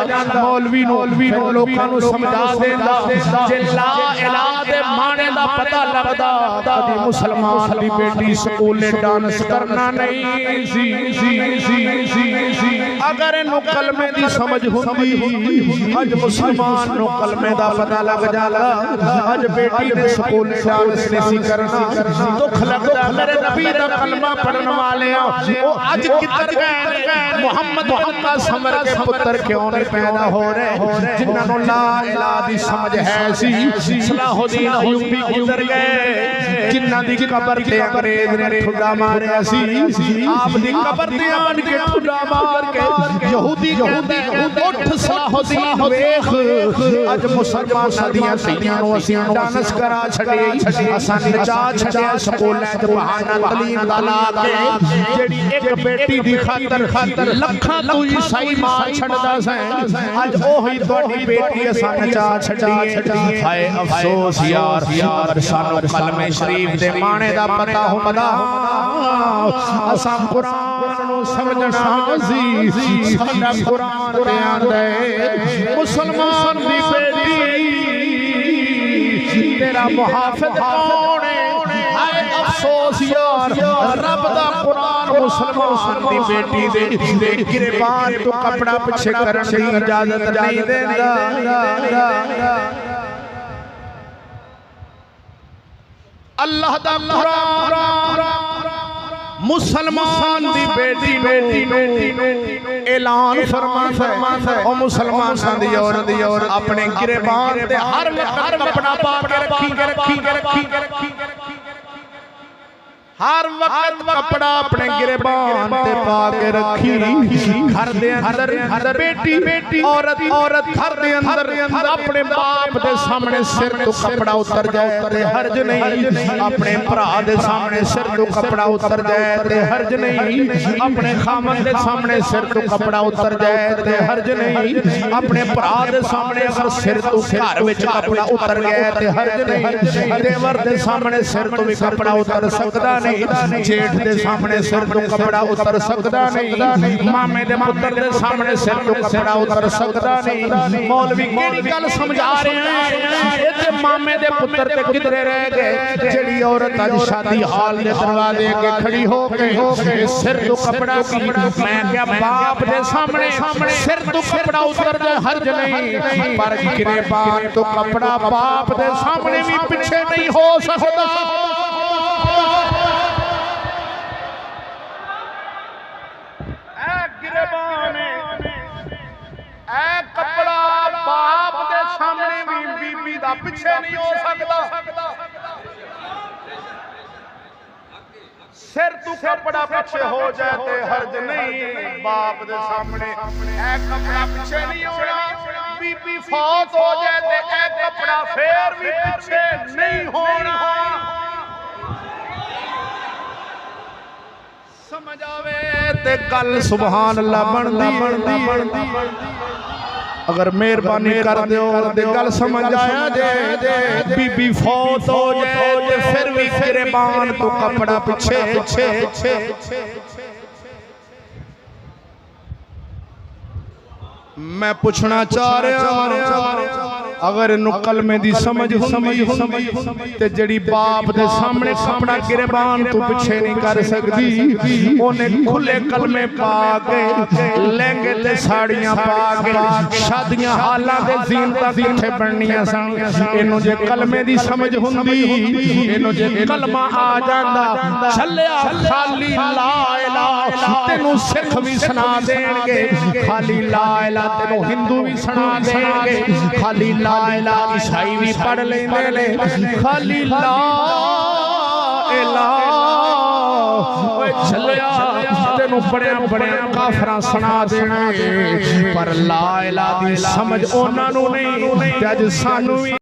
मौलवी लोकां नूं समझा देंदा जे ला इलाहा दे माने दा पता लगदा कदी मुसलमान दी बेटी स्कूले डांस करना नहीं सी अगर इनू कलमे दी समझ हुंदी अज मुसलमान नूं कलमे दा पता लग जांदा अज बेटी ने स्कूले डांस नहीं करना दुख लगदा मेरे नबी दा कलमा पढ़न वालेया ओ अज किधर गए मोहम्मद समर के पुत्र क्यों नहीं पैदा हो रहे जिन्हां नूं ला इलाहा दी समझ है सी सलाहुद्दीन अय्यूबी गुजर गए जिन्हां दी कब्र ते अंग्रेज ने ठुड्डा मारिया सी आप दी कब्र ते आन के ठुड्डा मार के यहूदी उठ सलाहुद्दीन वेख अज मुसलमानां दियां धीआं नूं असीं डांस करा छड़े असां नचा छड़िया स्कूलां च बहाना तलीम दा ला के जेड़ी एक बेटी दी खातर लखां तू ईसाई मार छड़दा सैं अज ओही तुहाडी बेटी असां नचा छड़ीए हाय अफसोस यार अगर सानू कलमे शरीफ दे माने दा पता हुंदा असां कुरान नूं समझना सी साडा कुरान ते आंदा है मुसलमान दी बेटी तेरा मुहाफिज कौन है हाय अफसोस यार रब दा कुरान मुसलमान दी बेटी दे गिरबान तो कपड़ा पीछे करन दी इजाजत नहीं देंदा अल्लाह दा कुरान मुसलमान दी बेटी ऐलान फरमाता है ओ मुसलमानां दी औरत अपने गिरबान ते हर कपड़ा पा के रखी हर वक्त कपड़ा अपने गिरबान ते पा के रखी घर दे अंदर बेटी औरत घर दे अंदर अपने बाप दे सामने सिर तो कपड़ा उतर जाए ते हर्ज नहीं अपने भरा दे सामने सिर तो कपड़ा उतर जाए ते हर्ज नहीं अपने खामन दे सामने सिर तो कपड़ा उतर जाए ते हर्ज नहीं अपने भरा दे सामने अगर सिर तो घर विच कपड़ा उतर गया ते हर्ज नहीं देवर दे सामने सिर तो भी कपड़ा उतर सकदा नहीं जेठ दे सामने सिर तो कपड़ा उतर सकदा नहीं मामे दे पुत्र दे सामने सिर तो कपड़ा उतर सकदा नहीं मौलवी केड़ी गल समझा रहे हैं इते मामे दे पुत्र ते किधरे रह गए जेड़ी औरत आज शादी हाल दे दरवाजे के खड़ी हो के सिर तो कपड़ा मैं क्या बाप दे सामने सिर तो कपड़ा उतर जाए हर्ज नहीं पर गिरबान तो कपड़ा बाप दे सामने भी पीछे नहीं हो सकता कपड़ा बाप दे सामने भी बीबी दा पीछे नहीं हो सकता सिर तू कपड़ा पीछे हो जाए ते हर्ज नहीं बाप दे सामने ए कपड़ा पीछे नहीं होना बीबी फौत हो जाए ते ए कपड़ा फिर भी पीछे नहीं होना समझ आवे ते गल सुभान अल्लाह बनदी अगर मेहरबानी कर दियो ते गल समझ आया जे बीबी फौत हो जाए ते फिर भी गिरबान तो कपड़ा पीछे मैं पूछना चाह रहा अगर इनू कलमे दी समझ हुंदी ते जड़ी बाप दे सामने कपड़ा गिरबान तो पीछे नहीं कर सकदी ओने खुले कलमे पा के लहंगे ते साड़ियां पा के शादियां हालां ते ज़ीनतां किथे बननियां सन इनू जे कलमे दी समझ हुंदी इनू जे कलमा आ जांदा छल्लिया खाली ला इलाहा तेनू सिख भी सुना देणगे खाली ला इलाहा तेनू हिंदू भी सुना देणगे खाली ला इलाहा ईसाई भी पढ़ लेंदे ने खाली ला इलाहा ओए छल्लिया तेनू बड़े काफरां सुना देणगे पर ला इलाहा दी समझ उन्हां नू नहीं ते अज सानू